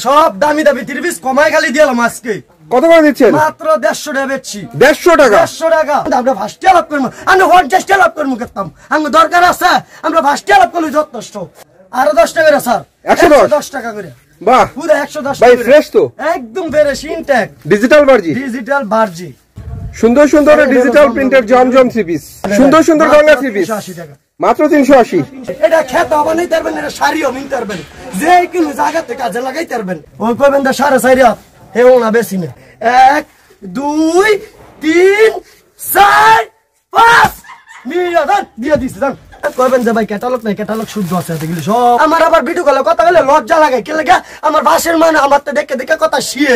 সব দামি দামি 3 পিস কমাই খালি দিলাম আজকে। কত করে দিচ্ছেন? মাত্র 150 টাকা বেচছি। 150 টাকা? 150 টাকা। আমরা ফার্স্টে লাভ করব, আমরা 50 টাকা লাভ করব করতাম। আমরা দরকার আছে, আমরা ফার্স্টে লাভ করলে যথেষ্ট। আরো 10 টাকা করে স্যার। 110 টাকা করে। বাহ, পুরো 110 ভাই ফ্রেশ তো একদম ফ্রেশ ইনটেক। ডিজিটাল বার্জি। ডিজিটাল বার্জি। সুন্দর সুন্দর ডিজিটাল প্রিন্টের জমজম 3 পিস। সুন্দর সুন্দর গঙ্গা 3 পিস। 380 টাকা মাত্র 380। এটা খেত হবে না পারবেন, এটা শাড়িও নিতে পারবেন, যে কিলো জায়গাতে কাজে লাগাইতে পারবেন। ওই কইবেন দা 4.5 হেও না বেশি না। 1 2 3 4 5 মিলিয়ন দিয়ে দিছি জান। কইবেন যে ভাই ক্যাটালগ নাই, ক্যাটালগ শুদ্ধ আছে এগুলো সব। আমার আবার ভিডিও কলে কথা বলে লজ্জা লাগে, কি লাগে আমার ভাষার মানে আমার তো দেখে দেখে কথা শিয়ে।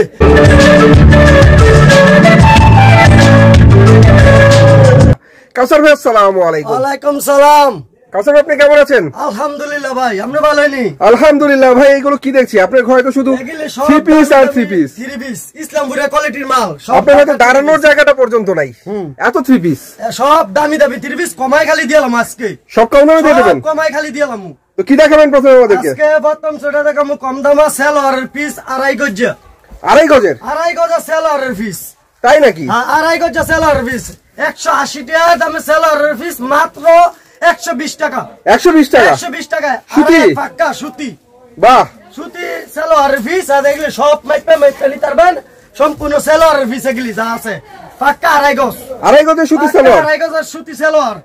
কাউসার ভাই আসসালামু আলাইকুম। ওয়ালাইকুম সালাম। কাউসার ভাই আপনি কেমন আছেন? আলহামদুলিল্লাহ ভাই, আপনি ভালো আছেন? আলহামদুলিল্লাহ ভাই। এগুলো কি দেখছি আপনার ঘরে তো শুধু 3 পিস আর 3 পিস। 3 পিস ইসলামপুরের কোয়ালিটির মাল। আপনার হয়তো দাঁড়ানোর জায়গাটা পর্যন্ত নাই, এত 3 পিস। সব দামি দামি 3 পিস কমাই খালি দিলাম আজকে। সব কম দামে দিয়ে দেবেন? কমাই খালি দিলাম। তো কি দেখাবেন প্রথমে আমাদেরকে? আজকে প্রথম ছোটা দেখাবো কম দামা সেলরের পিস 2.5 গজ। 2.5 গজের? 2.5 গজ সেলরের পিস। তাই নাকি? হ্যাঁ 2.5 গজ সেলরের পিস। 180 টাকা দামে সেলরের পিস, মাত্র 120 টাকা। 120 টাকা? 120 টাকা। সুতি? পাক্কা সুতি। বাহ, সুতি সেলরের পিস। আর এগুলো সব মাইপে নিতে পারবেন, সম্পূর্ণ সেলরের পিস এগুলি যা আছে। পাক্কা 2.5 গজ। 2.5 গজের সুতি সেলোয়ার? 2.5 গজের সুতি সেলর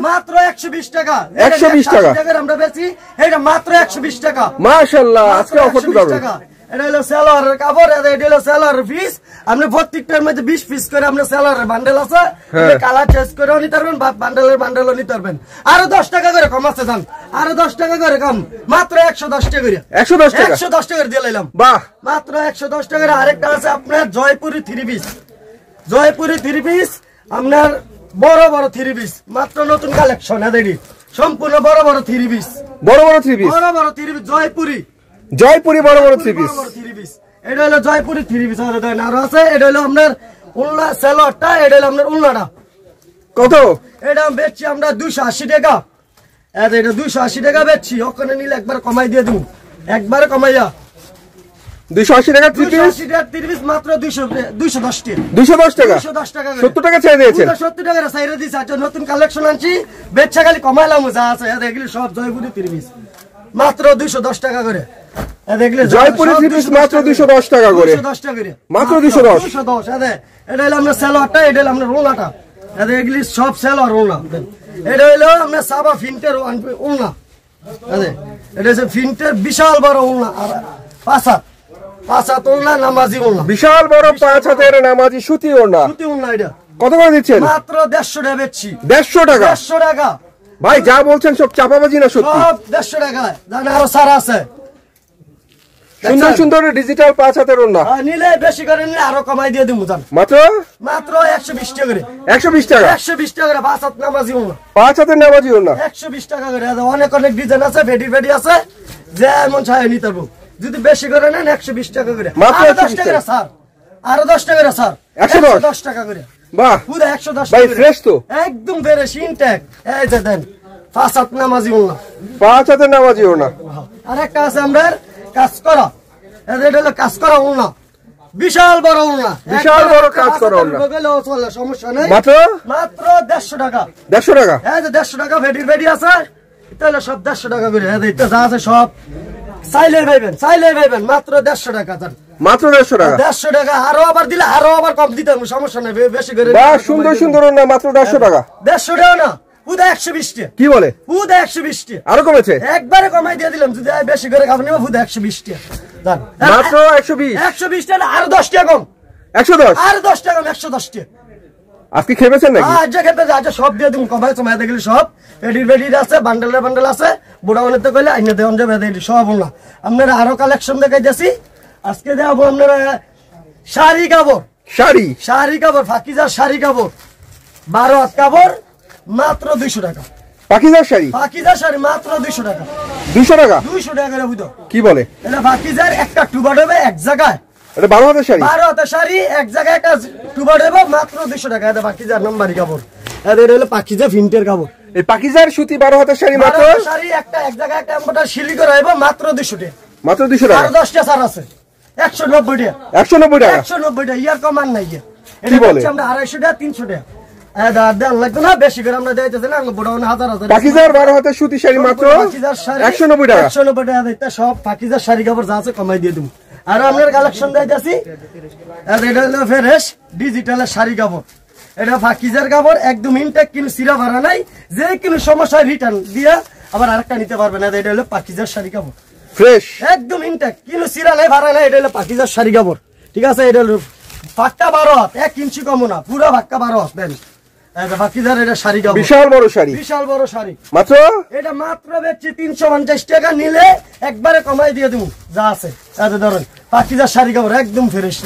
মাত্র 120 টাকা। 120 টাকা আমরা বেচি, এটা মাত্র 120 টাকা। মাশাআল্লাহ, আজকে অফার তো দারুণ। এটা হলো সেলরের কাপড়, এটা হলো সেলরের পিস। আপনি প্রত্যেকটার মধ্যে 20 পিস করে আমরা সেলরের বান্ডেল আছে, কালার চেঞ্জ করেও নিতে পারবেন, বান্ডেলও নিতে পারবেন। আরো 10 টাকা করে কম আছে দাম, আরো 10 টাকা করে কম, মাত্র 110 টাকা করে। 110 টাকা? 110 টাকা দিয়ে লাইলাম। বাহ, মাত্র 110 টাকা। আরেকটা আছে আপনার জয়পুরি 3 পিস। জয়পুরি 3 পিস আপনার বড় বড় 3 পিস, মাত্র নতুন কালেকশন। এদেরই সম্পূর্ণ বড় বড় 3 পিস। বড় বড় 3 পিস? বড় বড় 3 পিস জয়পুরি। জয়পুরি বড় বড় 3 পিস। এটা হলো জয়পুরি 3 পিস। আরো আছে, এটা হলো আপনার উল্লা সেলরটা, এটা হলো আপনার উল্লাটা। কত? এটা বেচছি আমরা 280 টাকা। এটা 280 টাকা বেচছি। ওখানে নিলে একবার কমাই দিয়ে দিব, একবারে কমাইয়া। 280 টাকা 3 পিস? 280 টাকা 3 পিস, মাত্র 210 টাকা। 210 টাকা? 210 টাকা। 70 টাকা ছেড়ে দিয়েছেন? 70 টাকা সাইরে দিছি। আচ্ছা নতুন কালেকশন আনছি, বেচা খালি কমাইলাম যা আছে। এগুলো সব জয়পুরি 3 পিস, মাত্র 210 টাকা করে। জয়পুরি 3 পিস মাত্র 210 টাকা করে? 210 টাকা করে মাত্র 210? 210। এটা হলো আপনার সেলোয়ারটা, এটা হলো আপনার রোলাটা। এগুলি সব সেলোয়ার রোলা। এটা হলো আপনার সাবা ফিন্টের ওলনা। এটা হচ্ছে ফিন্টের বিশাল বড় ওলনা। আর 5 হাত ওলনা, নামাজি ওলনা। বিশাল বড় 5 হাতের নামাজি সুতি ওলনা। সুতি ওলনা। এটা কত করে দিচ্ছেন? মাত্র 150 টাকা বেচছি। 150 টাকা? 150 টাকা ভাই যা বলছেন সব চাপাবাজি না সত্যি? সব 150 টাকা। জানেন আরো সারা আছে। সুন্দর সুন্দর ডিজিটাল 5 হাতের ওলনা। নিলে বেশি করে নিলে আরো কমাই দিয়ে দিব জান। মাত্র 120 টাকা করে। 120 টাকা? 120 টাকা করে 5 হাত নামাজি ওলনা। 5 হাতের নামাজি ওলনা 120 টাকা করে। অনেক অনেক ডিজাইন আছে, ভেডি আছে, যেমন চাই নিতে পারবো। যদি বেশি করে নেন 120 টাকা করে। মাত্র 10 টাকা করে স্যার, আরো 10 টাকা করে স্যার। 110 টাকা করে। বাহ, পুরো 110 ভাই টাকা। ফ্রেশ তো একদম ফ্রেশ ইনটেক। এই যে দেন 5 হাত নামাজি ওলনা। 5 হাতের নামাজি ওলনা। আরেকটা আছে আমাদের কাজ করা। এটা হলো কাজ করা ওলনা, বিশাল বড় ওলনা। বিশাল বড় কাজ করা ওলনা। সমস্যা নেই। মাত্র 150 টাকা। 150 টাকা? এই যে 150 টাকা ভেডি আছে। এটা হলো সব 150 টাকা করে। এটা যা আছে সব চাইলে ভাইবেন মাত্র 150 টাকা। মাত্র 150 টাকা? 150 টাকা। আরো আবার দিলে আরো আবার কম দিতে হবে, সমস্যা নেই, বেশি করে। বাহ, সুন্দর সুন্দর ওলনা মাত্র 150 টাকা। 150 টাকা না, পুদা 120 টাকা। কি বলে? পুদা 120 টাকা। আরো কমেছে? একবারে কমাই দিয়ে দিলাম। যদি বেশি করে খাবেন পুদা 120 টাকা। মাত্র 120? 120 টাকা। আরো 10 টাকা কম। 110? আরো 10 টাকা কম, 110 টাকা। আজকে খেপেছেন নাকি? আজ খেপে আজ সব দিয়ে দিন কমাই সময় দেখলি সব রেডি আছে, বান্ডেল আছে। বুড়া বানাতে কইলে আইনে দেওয়ান যাবে সব না। আপনারা আরো কালেকশন দেখাই যাচ্ছি আজকে। দেখাবো আপনারা শাড়ি কাপড়। শাড়ি কাপড়, ফাকিজার শাড়ি কাপড়, 12 হাত কাপড়, মাত্র 200 টাকা। পাকিজার শাড়ি? ফাকিজার শাড়ি মাত্র 200 টাকা। 200 টাকা? 200 টাকা করে বুঝো। কি বলে? এটা ফাকিজার একটা টুবা দেবে এক জায়গায়। এটা 12 হাতের শাড়ি? 12 হাতের শাড়ি এক জায়গায় একটা টুবা দেবে, মাত্র 200 টাকা। এটা ফাকিজার নাম্বারি কাপড়। এটা হলো পাকিজা ফিন্টের কাপড়। এই পাকিজার সুতি 12 হাতের শাড়ি মাত্র? শাড়ি একটা এক জায়গায় একটা এমনটা শিলি করা হবে, মাত্র 200 টাকা। মাত্র 200 টাকা। আর 10টা ছাড় আছে 190 টাকা। 190 টাকা। 190 টাকা ইয়ার কমান নাই গিয়া। কি বলে? আমরা 250 টাকা 300 টাকা। দেন লাগতো না বেশি করে আমরা দিতেছি না বড় হাজার হাজার। পাকিজার 12 হাতের সুতি শাড়ি মাত্র 190 টাকা। 190 টাকা দিতে সব পাকিজার শাড়ি কাপড় যা আছে কমাই দিয়ে দেবো। আর আপনার কালেকশন দিতেছি এটা হলো ফ্রেশ ডিজিটালের শাড়ি কাপড়। এটা পাকিজার কাপড় একদম ইনটেক, কিন্তু সিরা ভাড়া নাই, যে কোনো সমস্যা রিটার্ন দিয়ে আবার আরেকটা নিতে পারবেন। এটা হলো পাকিজার শাড়ি কাপড় ফ্রেশ একদম ইনটেক, কিন্তু সিরা নাই ভাড়া নাই। এটা হলো পাকিজার শাড়ি কাপড়, ঠিক আছে। এটা হলো ফাঁকটা 12 হাত, 1 ইঞ্চি কম না, পুরো ফাঁকটা 12 হাত দেন। পাকিজার এটা শাড়ি কাপড় বিশাল বড় শাড়ি, বিশাল বড় শাড়ি মাত্র এটা মাত্র বেচছি 350 টাকা। নিলে একবারে কমাই দিয়ে দেবো যা আছে। ধরেন পাকিজার শাড়ি কাপড় একদম ফ্রেশ,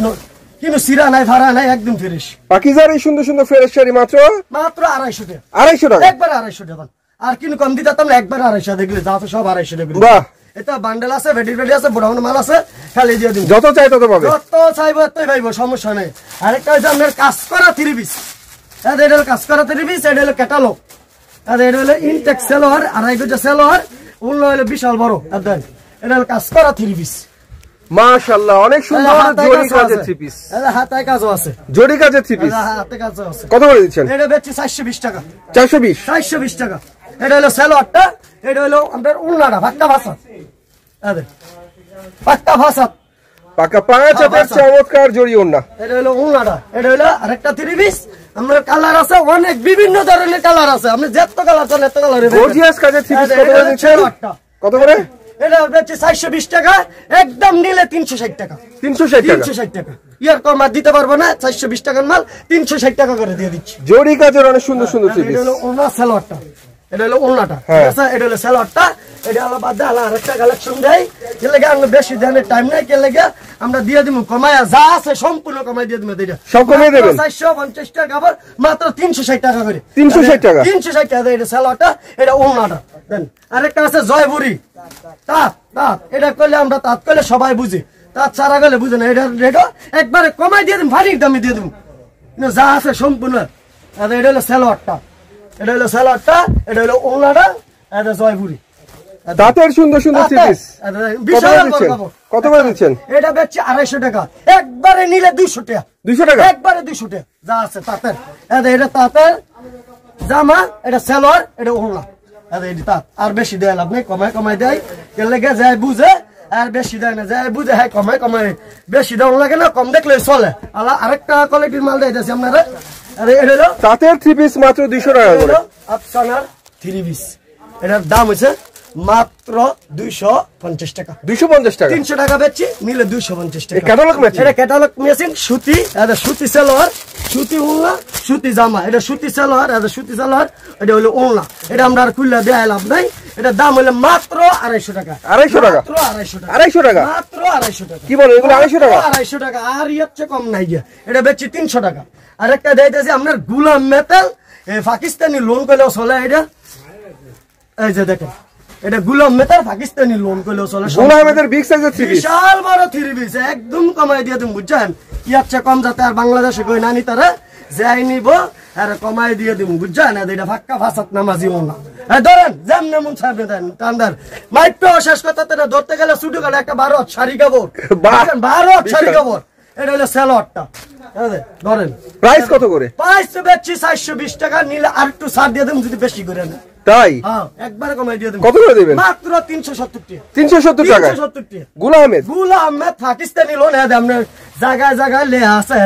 কিন্তু সিরা নাই ভাড়া নাই, একদম ফ্রেশ। পাকিজার এই সুন্দর সুন্দর ফ্রেশ শাড়ি মাত্র 250 টাকা। 250 টাকা একবারে 250 টাকা। আর কিন্তু কম দিতাম না, একবারে 250 দেখলে যা আছে সব 250 টাকা। বাহ, এটা বান্ডেল আছে, ভেটি আছে, বড় মাল আছে, খালি দিয়ে দিব। যত চাই তত পাবে, যত চাইবো ততই পাইবো, সমস্যা নেই। আরেকটা হচ্ছে আপনার কাজ করা 3 পিস। এটা হলো কাজ করা 3 পিস, এটা হলো ক্যাটালগ। এটা হলো ইনটেক সেলোয়ার, 2.5 গজ সেলোয়ার, উল্লো হলো বিশাল বড়। এটা হলো কাজ করা 3 পিস। মাশাআল্লাহ, অনেক সুন্দর জরি কাজের 3 পিস। এটা হাতায় কাজও আছে, জরি কাজের 3 পিস, হাতে কাজও আছে। কত করে দিচ্ছেন? এটা বেচছি 420 টাকা। 420 420 টাকা। এটা হলো সেলোয়ারটা, এটা হলো আপনার উল্লাটা পাক্কা ভাষা। পাক্কা ভাষা পাকা 5 হাতের চমৎকার জরি ওন্না। এটা হলো উল্লাটা, এটা হলো আরেকটা 3 পিস। আমরা কালার আছে অনেক, বিভিন্ন ধরনের কালার আছে, আপনি যত কালার চান এত কালার। গর্জিয়াস কাজের 3 পিস কত করে দিচ্ছেন? কত করে? এটা হচ্ছে 420 টাকা, একদম নিলে 360 টাকা। 360 টাকা, 360 টাকা। ইয়ার কম আর দিতে পারবো না, 420 টাকার মাল 360 টাকা করে দিয়ে দিচ্ছি। জরি কাজের অনেক সুন্দর সুন্দর 3 পিস। এটা হলো ওনা সালোয়ারটা, এটা হলো ওনাটা, ঠিক আছে। এটা হলো সালোয়ারটা, এটা হলো বাদ দিয়ে আরেকটা কালেকশন দেয়। কে লাগে আমরা বেশি জানের টাইম নাই, কে লাগে আমরা দিয়ে দিব কমায়া যা আছে সম্পূর্ণ কমাই দিয়ে দিব। এটা সব কমাই দেবেন 450 টাকা কাপড় মাত্র 360 টাকা করে। 360 টাকা, 360 টাকা। এটা সালোয়ারটা, এটা ওনাটা দেন। আরেকটা আছে জয়পুরি তাঁত। তাঁত এটা করলে আমরা তাঁত করলে সবাই বুঝি, তাঁত ছাড়া গেলে বুঝে না। এটা রেটও একবারে কমাই দিয়ে দিন, ভারী দামে দিয়ে দিব, যা আছে সম্পূর্ণ। এটা হলো সালোয়ারটা, এটা হলো সালোয়ারটা, এটা হলো ওনাটা, এটা জয়পুরি তাঁতের সুন্দর সুন্দর 3 পিস। কত করে দিচ্ছেন? এটা বেচছি 250 টাকা, একবারে নিলে 200 টাকা। 200 টাকা, একবারে 200 টাকা যা আছে তাঁতের। এটা তাঁতের জামা, এটা সালোয়ার, এটা ওড়না। এটা তাঁত আর বেশি দেয় লাভ নেই, কমায় কমায় দেয়। কে লাগে যায় বুঝে আর বেশি দেয় না, যায় বুঝে হ্যাঁ কমায় কমায়। বেশি দেওয়া লাগে না, কম দেখলে চলে। আরেকটা কোয়ালিটির মাল দিয়েছি আপনারা। এটা হলো তাঁতের 3 পিস মাত্র 200 টাকা করে। আফসানার 3 পিস, এটার দাম হচ্ছে মাত্র 250 টাকা। 250 টাকা, 300 টাকা বেচছি, নিলে 250 টাকা। ক্যাটালগ মেশিন, এটা ক্যাটালগ মেশিন, সুতি। এটা সুতি সালোয়ার, সুতি ওড়না, সুতি জামা। এটা সুতি সালোয়ার, এটা সুতি সালোয়ার, এটা হলো ওড়না। এটা আমরা আর খুললে দেয় লাভ নাই। এটা দাম হলো মাত্র 250 টাকা। 250 টাকা, মাত্র 250 টাকা, 250 টাকা, মাত্র 250 টাকা। কি বলে এগুলো? 250 টাকা, 250 টাকা। আর এর চেয়ে কম নাই গিয়া। এটা বেচছি 300 টাকা। আরেকটা দিতেছি আপনার গুলাম মেটাল, পাকিস্তানি লোন করলেও চলে। এটা এই যে দেখেন, এটা গুলাম মেটাল পাকিস্তানি লোন করলেও চলে। গুলামের বিগ সাইজের 3 পিস, বিশাল বড় 3 পিস, একদম কমাই দিয়ে তুমি বুঝছেন। ইয়ার চেয়ে কম যাতে আর বাংলাদেশে কই না নি তারা যাই নিব, আর কমাই দিয়ে দিব বুঝছেন। এটা ফাক্কা ফাসাত নামাজি না। ধরেন যেমন মন ছাড়বে দেন টান্ডার মাইপটা শেষ কথা। ধরতে গেলে ছুটে গেলে একটা 12 হাত শাড়ি কাপড়, 12 হাত শাড়ি কাপড়। এটা হলো সালোয়ারটা। ধরেন প্রাইস কত করে? প্রাইস বেচছি 420 টাকা, নিলে আর একটু ছাড় দিয়ে দেব যদি বেশি করে নেন। তাই? হ্যাঁ, একবারে কমাই দিয়ে দেব। কত করে দিবেন? মাত্র 370 টাকা। 370 টাকা, 370 টাকা। গুলামের পাকিস্তানি লোন। আপনার জায়গায় জায়গায় লে আছে।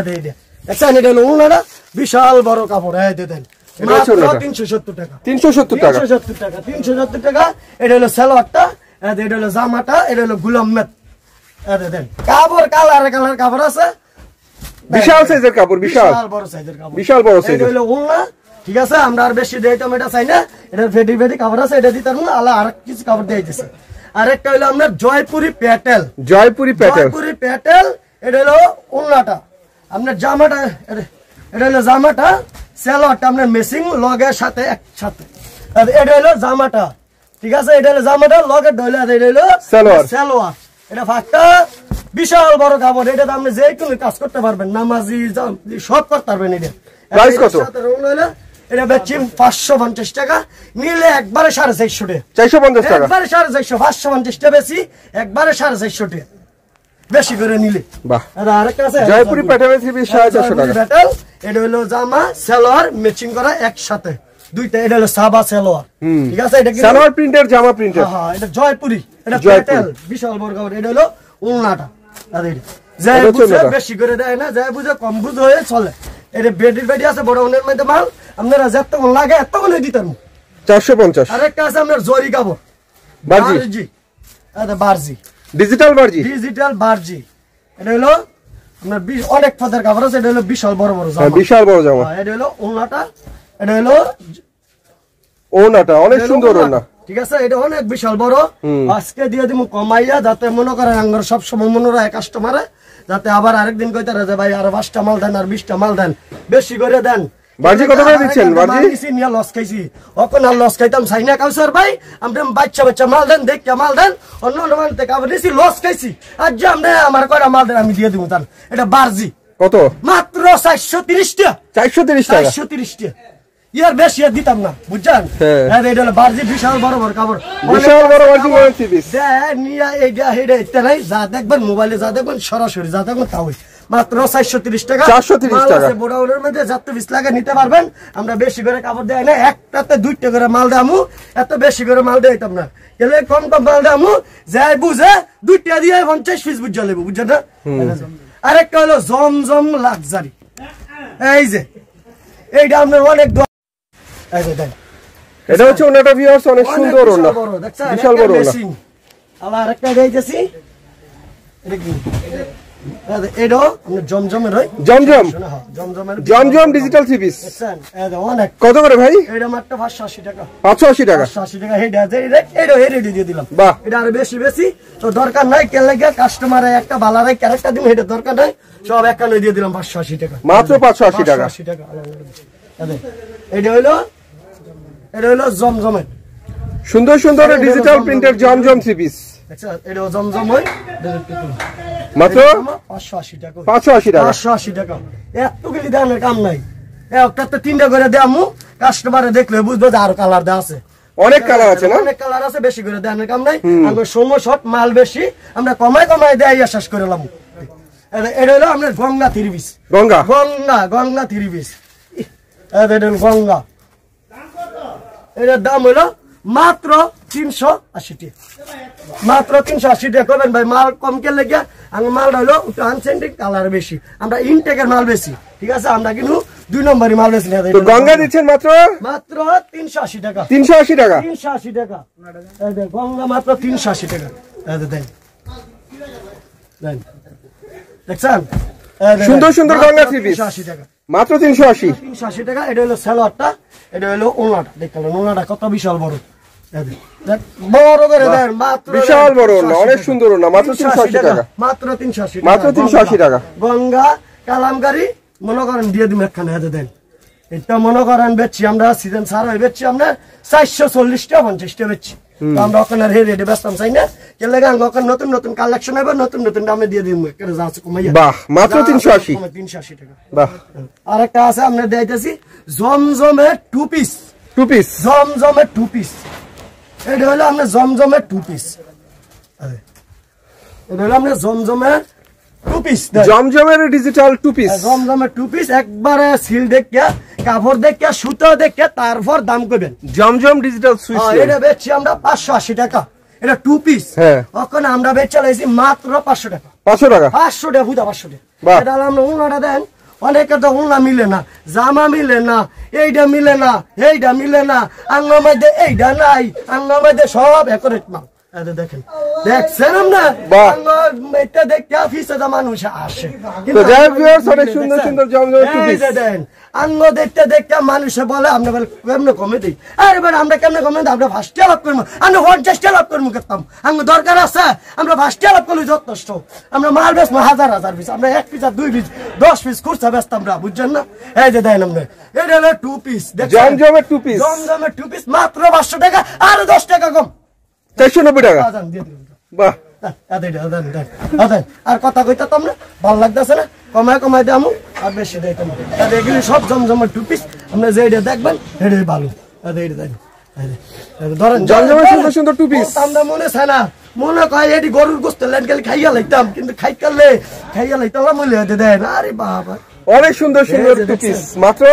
দেখছেন, এটা হলো উনারা বিশাল বড় কাপড়। দেন মাত্র 370 টাকা, 370 টাকা, 370 টাকা, 370 টাকা। এটা হলো সালোয়ারটা, এটা হলো জামাটা, এটা হলো গুলামের। দেন কাপড় কালার কালার কাপড় আছে, বিশাল সাইজের কাপড়, বিশাল বড় সাইজের কাপড়, বিশাল বড় সাইজ। এটা হলো উন্না, ঠিক আছে। আমরা আর বেশি দেই তো এটা চাই না। এটা ফেডি ফেডি কাপড় আছে, এটা দিতে পারবো। আলা আর কিছু কাপড় দিয়ে দিতেছে। আরেকটা হলো আপনার জয়পুরি প্যাটেল, জয়পুরি প্যাটেল, জয়পুরি প্যাটেল। এটা হলো উন্নাটা। আপনার জামাটা, এটা হলো জামাটা, সালোয়ারটা আপনার মেসিং লগের সাথে একসাথে। এটা হলো জামাটা, ঠিক আছে। এটা হলো জামাটা লগের ডলে, এটা হলো সালোয়ার, সালোয়ার। এটা ফাঁকটা বিশাল বড় কাপড়। এটা আপনি যে কোনো কাজ করতে পারবেন, নামাজি সব করতে পারবেন। এটা প্রাইস কত? এটা বেচছি 550 টাকা, নিলে একবারে 450 টাকা। 450 টাকা একবারে 450, 550 টাকা বেশি, একবারে 450 টাকা বেশি করে নিলে। বাহ, আরেকটা আছে জয়পুরি প্যাটার্নের 3 পিস 450 টাকা। ব্যাটাল, এটা হলো জামা সালোয়ার ম্যাচিং করা একসাথে দুইটা। এটা হলো সাবা সালোয়ার, ঠিক আছে? এটা সালোয়ার প্রিন্টের, জামা প্রিন্টের। হ্যাঁ, এটা জয়পুরি, এটা ব্যাটাল বিশাল বড় কাপড়। এটা হলো উলনাটা। যাই বুঝে বেশি করে দেয় না, যাই বুঝে কম বুঝ হয়ে চলে। এটা বেডির বেডি আছে বড় উনের মধ্যে মাল, আপনারা যতক্ষণ লাগে এতক্ষণ দিতেন। 450। আরেকটা আছে আপনার জরি কাপড়, বারজি। বারজি, ডিজিটাল বারজি, ডিজিটাল বারজি। এটা হলো আপনার অনেক পদের কাপড় আছে। এটা হলো বিশাল বড় বড় জামা, বিশাল বড় জামা। এটা হলো ওনাটা, এটা হলো ওনাটা অনেক সুন্দর ওনা, ঠিক আছে? এটা অনেক বিশাল বড়। আজকে দিয়ে দিব কমাইয়া, যাতে মনে করেন আঙ্গর সবসময় মনে রায় কাস্টমারে, যাতে আবার আরেকদিন কইতে যে ভাই আর 5টা মাল দেন, আর 20টা মাল দেন, বেশি করে দেন। বারজি কত করে দিচ্ছেন? বারজি নিয়ে লস খাইছি, অখন আর লস খাইতাম চাই না কাউসার ভাই। আমরা বাচ্চা বাচ্চা মাল দেন, দেখে মাল দেন, অন্য অন্য মাল থেকে আবার নিয়েছি, লস খাইছি। আর যে আমরা আমার কয়টা মাল দেন আমি দিয়ে দিব তার। এটা বারজি কত? মাত্র 430 টাকা। 430 টাকা, 430 টাকা। ইয়ার বেশি আর দিতাম না, বুঝছেন? এটা হলো বারজি, বিশাল বড় বড় কাপড়, বিশাল বড় বারজি করে 3 পিস। নিয়া এইটা হেডে এটা নাই, যা দেখবেন মোবাইলে, যা দেখবেন সরাসরি, যা দেখবেন তাও মাত্র 430 টাকা। 430 টাকা বোড়াউলের মধ্যে যত পিস লাগে নিতে পারবেন। আমরা বেশি করে কাপড় দেয় না, একটাতে 2টা করে মাল দামু, এত বেশি করে মাল দিতাম না। এলে কম কম মাল দামু, যাই বুঝে 2টা দিয়ে 50 পিস বুঝা লেবো, বুঝছেন না? আরেকটা হলো জমজম লাক্সারি। এই যে এইটা আপনার অনেক, এটা হচ্ছে ওনাটা ভিউয়ার্স, অনেক সুন্দর ওনা, বিশাল বড় ওনা। আবার আরেকটা দেখাইতেছি, এটা কি? এটা আমরা জমজমের হয়, জমজম, জমজমের জমজম ডিজিটাল 3 পিস। অনেক। কত করে ভাই? এটা মাত্র 580 টাকা। 580 টাকা, 580 টাকা। এটা রেডি দিয়ে দিলাম। বাহ, এটা আর বেশি বেশি তো দরকার নাই, কে লাগে কাস্টমারে একটা বালারে ক্যারেক্টার দিন, এটা দরকার নাই, সব একালে দিয়ে দিলাম 580 টাকা, মাত্র 580 টাকা। 580 টাকা। এটা হলো জমজমের সুন্দর সুন্দর ডিজিটাল প্রিন্টের জমজম 3 পিস। আচ্ছা, এটা জমজম হয় মাত্র 580 টাকা। 580 টাকা, 580 টাকা। এতগুলি দামের কাম নাই, একটা 3টা করে দেয়ামু, কাস্টমারে দেখলে বুঝবে যে আরো কালার দেওয়া আছে, অনেক কালার আছে না? অনেক কালার আছে, বেশি করে দেওয়ার কাম নাই। আমরা সময় শর্ট মাল বেশি, আমরা কমায় কমায় দেয় শেষ করে লাম। এটা হলো আপনার গঙ্গা 3 পিস। গঙ্গা, গঙ্গা, গঙ্গা 3 পিস। এটা হলো গঙ্গা, এটার দাম হলো মাত্র 380 টাকা। মাত্র 380 টাকা। করবেন ভাই মাল কম কে লেগে, আমি মালটা হলো আনসেন্টিক কালার বেশি, আমরা ইনটেকের মাল বেশি, ঠিক আছে? আমরা কিন্তু 2 নম্বরই মাল বেশি না। তো গঙ্গা দিচ্ছেন মাত্র 380 টাকা। 380 টাকা, 380 টাকা। গঙ্গা মাত্র 380 টাকা। দেন দেখছেন, সুন্দর সুন্দর গঙ্গা 3 পিস 380 টাকা, মাত্র 380। 380 টাকা। এটা হলো সালোয়ারটা, এটা হলো ওনাটা। দেখলেন ওনাটা কত বিশাল বড়, বড় করে দেন, মাত্র বিশাল বড় ওনা, অনেক সুন্দর ওনা, মাত্র 380 টাকা। মাত্র 380 টাকা, মাত্র 380 টাকা। গঙ্গা কালামকারী মনে করেন দিয়ে দিন একখানে, হাতে দেন। এটা মনে করেন বেচছি আমরা, সিজন সার হয়ে বেচছি আমরা 440 টাকা 50 টাকা বেচছি। আমরা ওখানে রেটে বেচতাম চাই না, কে লাগে ওখানে নতুন নতুন কালেকশন হবে, নতুন নতুন দামে দিয়ে দিব। বাহ, মাত্র 380 টাকা। বাহ। আরেকটা আছে আমরা দিতেছি জমজমের 2 পিস। 2 পিস, জমজমের 2 পিস। এটা হলো আপনার জমজমের 2 পিস। এটা হলো আপনার জমজমের 2 পিস। জমজমের ডিজিটাল 2 পিস, জমজমের 2 পিস। একবারে সিল দেখিয়া, কাপড় দেখিয়া, সুতো দেখিয়া তারপর দাম করবেন। জমজম ডিজিটাল সুইচ। এটা বেচছি আমরা 580 টাকা। এটা 2 পিস। ওখানে আমরা বেচা লাইছি মাত্র 500 টাকা। 500 টাকা, 500 টাকা, 500 টাকা। এটা আমরা উনাটা দেন, অনেকে তো উনা মিলে না, জামা মিলে না, এইটা মিলে না, এইটা মিলে না, আঙ্গের মধ্যে এইটা নাই, আঙ্গের মধ্যে সব একরেট মাল। দেখেন, দেখছেন না? এটা দেখতে ফিসে মানুষ আসে, অনেক সুন্দর সুন্দর জমজম 2 পিস দেন। আঙ্গ দেখতে দেখতে মানুষে বলে আপনি বলে কেমনে কমে দিই। আরে বেটা আমরা কেমনে কমে দিই? আমরা 5 টাকা লাভ করবো, আমরা 50 টাকা লাভ করবো করতাম। আঙ্গ দরকার আছে, আমরা 5 টাকা লাভ করলে যথেষ্ট। আমরা মাল বেচবো 1000 পিস, আমরা 1 পিস আর 2 পিস 10 পিস খুঁজতে বেচতাম না, বুঝছেন না? এই যে দেন আপনি, এটা হলো 2 পিস। জমজমের 2 পিস, জমজমের 2 পিস মাত্র 500 টাকা, আর 10 টাকা কম, 490 টাকা। বাহ, আর কথা কইতাম না, ভালো লাগতেছে না, কমায় কমায় দাম। আর বেশি দিতাম এগুলি সব জমজমের 2 পিস আপনি যেটা দেখবেন এটাই ভালো এইটা দেন ধরেন জমজমের সুন্দর সুন্দর 2 পিস আমরা মনে চায় না মনে কয় এটি গরুর গোস্ত লেন গেলে খাইয়া লাইতাম কিন্তু খাইয়া লাইতাম মূল্য দেন আরে বাবা অনেক সুন্দর সুন্দর 2 পিস মাত্র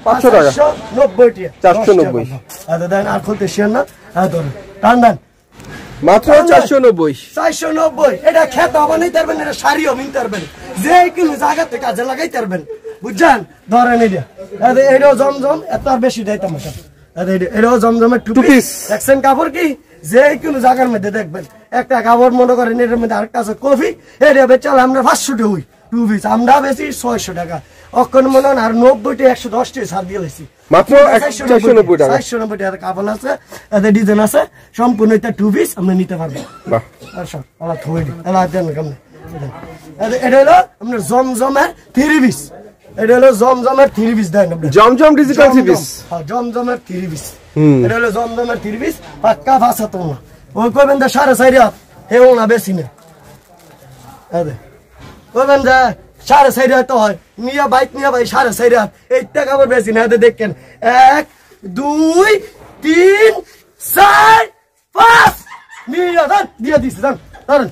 500 টাকা 490 আচ্ছা দেন আর খুলতে শেয়ার না ধরেন টান দেন মাত্র 490 এটা খেতে হবে না পারবেন এটা শাড়িও নিতে পারবেন যে কোনো জায়গা থেকে কাজে লাগাইতে পারবেন বুঝছেন ধরেন এটাও জমজম এত আর বেশি দিতাম এটাও জমজমের 2 পিস দেখছেন কাপড় কি যে কোনো জায়গার মধ্যে দেখবেন একটা কাপড় মনে করেন এটার মধ্যে আরেকটা আছে কফি এটা বেচাল আমরা 500 টাকা হই 2 পিস আমরা বেশি 600 টাকা অক্ষণ মনে হয় আর 90 টাকা 110 টাকা ছাড় দিয়ে লাইছি মাত্র 490 টাকা 490 টাকা কাপড় আছে এতে ডিজাইন আছে সম্পূর্ণ এটা 2 পিস আপনি নিতে পারবেন বাহ আচ্ছা আলা থই দিন আলা দেন কেমন এটা হলো আপনার জমজমের 3 পিস এটা হলো জমজমের 3 পিস দেন আপনি জমজম ডিজিটাল 3 পিস হ্যাঁ জমজমের 3 পিস এটা হলো জমজমের 3 পিস পাক্কা ভাষা তো না ওই কইবেন দা 4.5 হাত হেও না বেশি না আরে কইবেন দা 4.5 হাত তো হয় নিয়া বাইক নিয়া ভাই 4.5 হাত এইটা কাপড় বেশি না দেখেন 1 2 3 4 5 নিয়া দেন দিয়ে দিছি দেন ধরেন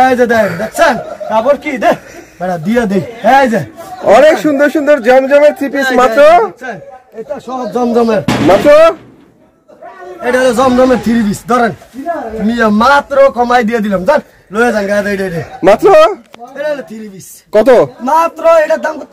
এই যে দেখছেন কাপড় কি দে বড়া দিয়ে দে এই যে অনেক সুন্দর সুন্দর জমজমের 3 পিস মাত্র এটা সব জমজমের মাত্র এটা হলো জমজমের 3 পিস ধরেন নিয়া মাত্র কমাই দিয়ে দিলাম জান লয়ে যান গায়ে দে মাত্র এটা হলো 3 পিস কত মাত্র এটার দাম কত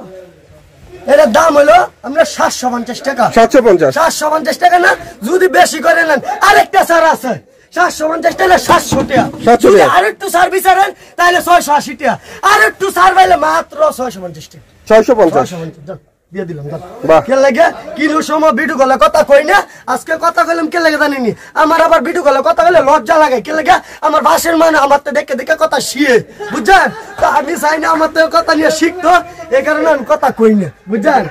এটার দাম হলো আমরা 750 টাকা 750 টাকা না যদি বেশি করে নেন আরেকটা সার আছে 750 টাকা 700 টাকা যদি আরেকটু সার্ভিস আনেন তাহলে 680 টাকা আরেকটু সার পাইলে মাত্র 650 টাকা 650 দিয়ে দিলাম কে লাগে কিলো সময় ভিডিও গলা কথা কই না আজকে কথা কইলাম কে লাগে জানিনি আমার আবার ভিডিও গলা কথা কইলে লজ্জা লাগে কে লাগে আমার ভাষার মানে আমার তো দেখে কথা শিয়ে বুঝছেন তো আমি চাই না আমার তো কথা নিয়ে শিখতো এই কারণে আমি কথা কই না বুঝছেন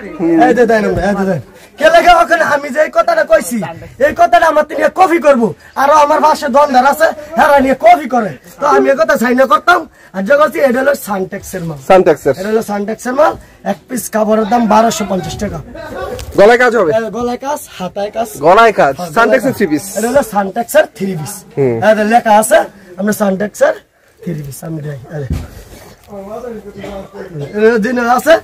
এই যে দেন আমরা এই যে দেন কে লাগে ওখানে আমি যে কথাটা কইছি এই কথাটা আমার নিয়ে কপি করব আর আমার ভাষায় দন্দার আছে হেরা নিয়ে কপি করে তো আমি এই কথা চাই না করতাম আর যে কথা এটা হলো সানটেক্সের মাল এটা হলো সানটেক্সের মাল এক পিস কাপড়ের দাম 1250 টাকা গলায় কাজ হবে গলায় কাজ হাতায় কাজ গলায় কাজ সানটেক্সের 3 পিস এটা হলো সানটেক্সের 3 পিস এটা লেখা আছে আমরা সানটেক্সের 3 পিস আমি দেই আরে এর দিন আছে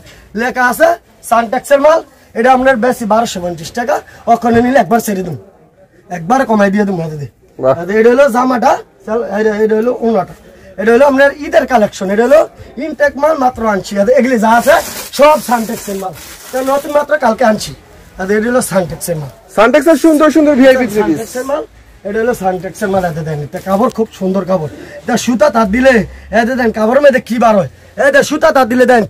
লেখা আছে সানটেক্সের মাল এটা আপনার বেশি 1250 টাকা ওখানে নিলে একবার ছেড়ে দিন একবার কমাই দিয়ে দিন এটা হলো জামাটা এটা হলো ওনাটা এটা হলো আপনার ঈদের কালেকশন এটা হলো ইনটেক মাল মাত্র আনছি এগুলি যা আছে সব সানটেক্সের মাল নতুন মাত্র কালকে আনছি এটা হলো সানটেক্সের মাল সানটেক্সের সুন্দর সুন্দর ভিআইপি সানটেক্সের মাল এটা হলো সানটেক্সের মাল এতে দেন এটা কাপড় খুব সুন্দর কাপড় এটা সুতা তার দিলে এতে দেন কাপড়ের মধ্যে কি বার হয় এটা সুতা তার দিলে দেন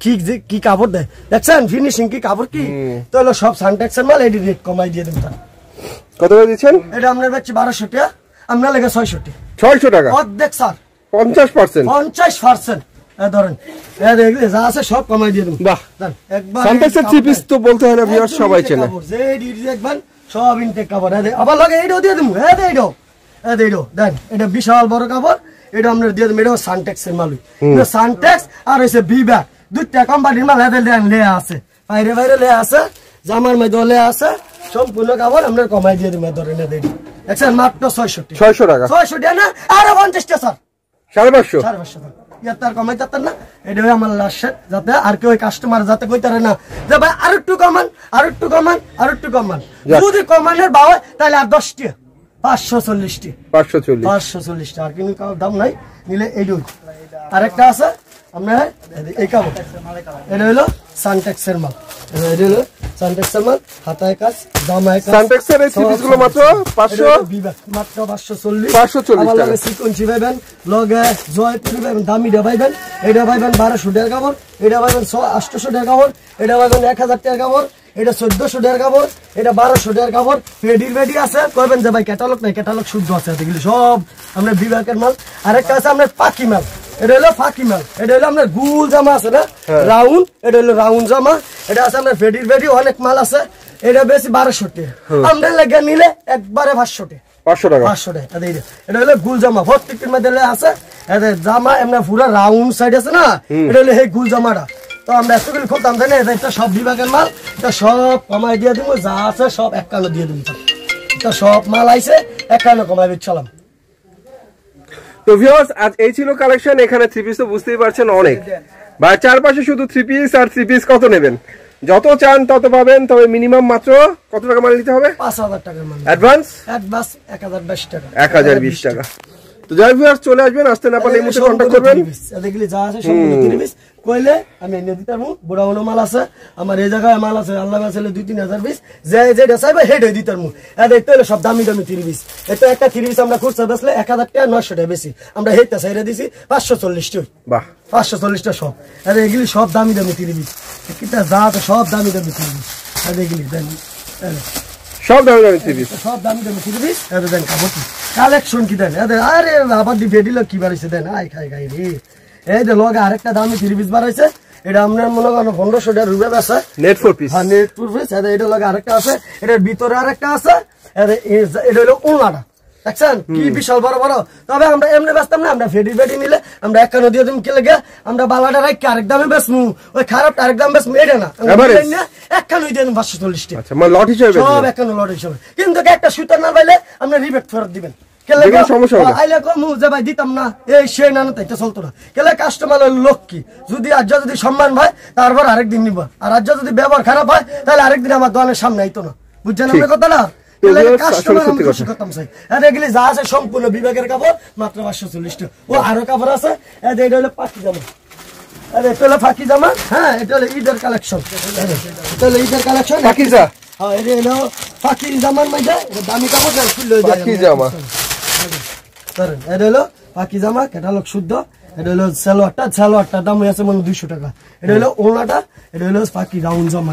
কি কাপড় দেয় দেখছেন ফিনিশিং কি কাপড় কি তো হলো সব সানটেক্সের মাল এটি রেট কমাই দিয়ে দেন কত করে দিচ্ছেন এটা আপনার বাচ্চা 1200 টাকা আপনার লাগে 600 টাকা অর্ধেক স্যার 50% ধরেন যা আছে সব কমাই দিয়ে দেন বাহ সানটেক্সের 3 পিস তো বলতে হয় না ভিউয়ার সবাই চেনে যে ডিডি দেখবেন সব ইনটেক কাপড় আবার লাগে এইটাও দিয়ে দেবো এইটাও দেন এটা বিশাল বড় কাপড় এটা আমরা দিয়ে দেবো এটাও সানটেক্সের মাল সানটেক্স আর হচ্ছে বিব্যাক দুইটা কোম্পানির মাল দেন লেয়া আছে বাইরে লেয়া আছে জামার মধ্যে লেয়া আছে সম্পূর্ণ কাপড় আমরা কমাই দিয়ে দেবো ধরেন দেখছেন মাত্র 600 টাকা 600 টাকা না আরো 50 টাকা স্যার 550 তার কমাই তার না এটা আমার লাস্ট যাতে আর কেউ কাস্টমার যাতে কইতারে না যে ভাই আর একটু কমান যদি কমানের বাবা তাহলে আর 10 টাকা 540 টাকা আর কিন্তু দাম নাই নিলে এইটুকু আরেকটা আছে আপনার এই কাপড় এটা হলো সানটেক্সের মাল হাতায় কাজ দামায় কাজ সানটেক্সের এই পিসগুলো মাত্র 540 টাকা সিকোয়েন্সি পাবেন লগে জয়পুরি পাবেন দামিটা পাবেন এটা পাবেন 1200 টাকা কাপড় এটা পাবেন 800 টাকা কাপড় এটা পাবেন 1000 টাকা কাপড় এটা 1400 টাকা কাপড় এটা 1200 টাকা কাপড় রেডি আছে কইবেন যে ভাই ক্যাটালগ নাই ক্যাটালগ শুদ্ধ আছে এগুলি সব আমরা বিভাগের মাল আরেকটা আছে আমরা পাকি মাল এটা হলো ফাঁকি মাল এটা হলো আপনার গুল জামা আছে না রাউন্ড এটা হলো রাউন্ড জামা এটা আছে আপনার ভেডি অনেক মাল আছে এটা বেশি 1200 টাকা আমরা লেগে নিলে একবারে 500 টাকা 500 টাকা। 500 টাকা। এটা হলো গুল জামা, প্রত্যেকটির মধ্যে আছে জামা এমনি পুরো রাউন্ড সাইড আছে না, এটা হলো এই গুল জামাটা। তো আমরা এতগুলো খুলতাম তাই না, এটা সব বিভাগের মাল, এটা সব কমাই দিয়ে দিব, যা আছে সব 51 দিয়ে দিব। এটা সব মাল আইছে 51 কমাই দিচ্ছিলাম। তো ভিউয়ার্স আজ এই ছিল কালেকশন। এখানে থ্রি পিস তো বুঝতেই পারছেন অনেক, ভাই চারপাশে শুধু থ্রি পিস আর থ্রি পিস। কত নেবেন? যত চান তত পাবেন, তবে মিনিমাম মাত্র কত টাকা মাল নিতে হবে? 5000 টাকার মাল অ্যাডভান্স 1020 টাকা। 1020 টাকা। তো যাই ভিউয়ার্স চলে আসবেন, আসতে না পারলে এই মুহূর্তে কন্টাক্ট করবেন। দেখলি যা আছে সম্পূর্ণ 30 কইলে আমি এনে দিতাম। বড় বড় মাল আছে আমার এই জায়গায়, মাল আছে আল্লাহ বাঁচালে 2-3000 পিস, যেটা চাইবে হেডে দিতাম। দেখতে হলে সব দামি দামি 30। এটা একটা 30 আমরা খুচরা বেচলে 1000 টাকা 900 টাকা বেশি, আমরা হেডটা সাইডে দিছি 540 টাকা। বাহ, 540 টাকা সব। এগুলি সব দামি দামি 30। কিটা যা আছে সব দামি দামি 30। এগুলি দেন সব দামি দামি থ্রি পিস, সব দামি দামি 30। দেন কাপড় কালেকশন কি দেন। আরে আবার দি ভেডিলো কি বাড়াইছে দেন। আই খাই খাই রে। এই যে লগে আরেকটা দামি 30 বাড়াইছে, এটা আপনার মনে করেন 1500 টাকা রুপে বেচা নেট 4 পিস। হ্যাঁ নেট 4 পিস। এটা লগে আরেকটা আছে, এটার ভিতরে আরেকটা আছে। এটা হলো ওনাটা, দেখছেন কি বিশাল বড় বড়। তবে আমরা এমনি বেচতাম না, আমরা ফেডি নিলে আমরা 51 দিয়ে দিম। কেলে আমরা বালাটা রাখি আরেক দামে বেচমু, ওই খারাপটা আরেক দাম বেচমু, এটা না 51 দিয়ে দিম 540 টাকা। আচ্ছা মানে লট হিসেবে সব 51 লট হিসেবে। কিন্তু একটা সুতার না পাইলে আপনি রিবেট ফেরত দিবেন। দিতাম না এই সে না এটা চলতো না। কেলে কাস্টমার লক্ষ্মী, যদি আজ যদি সম্মান হয় তারপর আরেকদিন নিবা, আর আজ যদি ব্যবহার খারাপ হয় তাহলে আরেকদিন আমার দোকানের সামনে আইতো না। বুঝছেন আপনার কথা না? যা আছে সম্পূর্ণ বিভাগের কাপড় মাত্র 540 টাকা। ও আরো কাপড় আছে, এটা হলো পাখি জামা। এটা হলো ফাঁকি জামা। হ্যাঁ এটা হলো ঈদের কালেকশন। এটা হলো ঈদের কালেকশন পাকিজা। হ্যাঁ এটা হলো ফাঁকি জামার মধ্যে দামি কাপড় খুললে পাখি জামা। এটা হলো পাখি জামা, ক্যাটালগ শুদ্ধ। এটা হলো সালোয়ারটার দাম আছে মানে 200 টাকা। এটা হলো ওনাটা, এটা হলো ফাঁকি রাউন্ড জামা।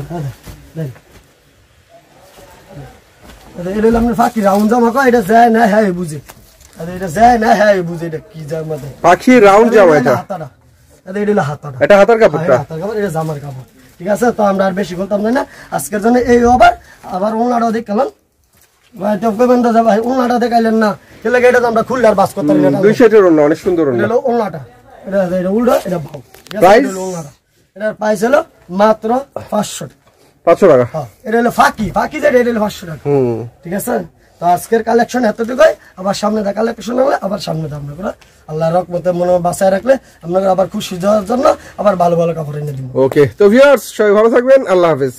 এটা হলো আপনার ফাঁকি রাউন্ড জামা। এটা যায় না হ্যাঁ বুঝে, এটা যায় না হ্যাঁ বুঝে এটা কি জামা পাখি রাউন্ড জামা। এটা হাতাটা, এটা হলো হাতাটা, এটা হাতার কাপড়, হাতার কাপড়, এটা জামার কাপড়। ঠিক আছে, তো আমরা আর বেশি বলতাম না আজকের জন্য। এই আবার ওনাটাও দেখলাম ভাই, তো কইবেন তো ভাই ওনাটা দেখাইলেন না, কেলে এটা তো আমরা খুললে আর বাস করতে পারি না। 200 টাকার ওনা, অনেক সুন্দর ওনা। হলো ওনাটা, এটা উল্টো, এটা ভাও। প্রাইস ওনাটা, এটার প্রাইস হলো মাত্র 500 টাকা। 500 টাকা। হ্যাঁ এটা হলো ফাঁকি যেটা, এটা হলো 500 টাকা। ঠিক আছে, তো আজকের কালেকশন এতটুকুই। আবার সামনে দেখা কালেকশন হলে আবার সামনে দাম করে আল্লাহর রহমতে মনে বাঁচায় রাখলে আপনাদের আবার খুশি যাওয়ার জন্য আবার ভালো ভালো কাপড় এনে দিব। ওকে, তো ভিউয়ার্স সবাই ভালো থাকবেন, আল্লাহ হাফেজ।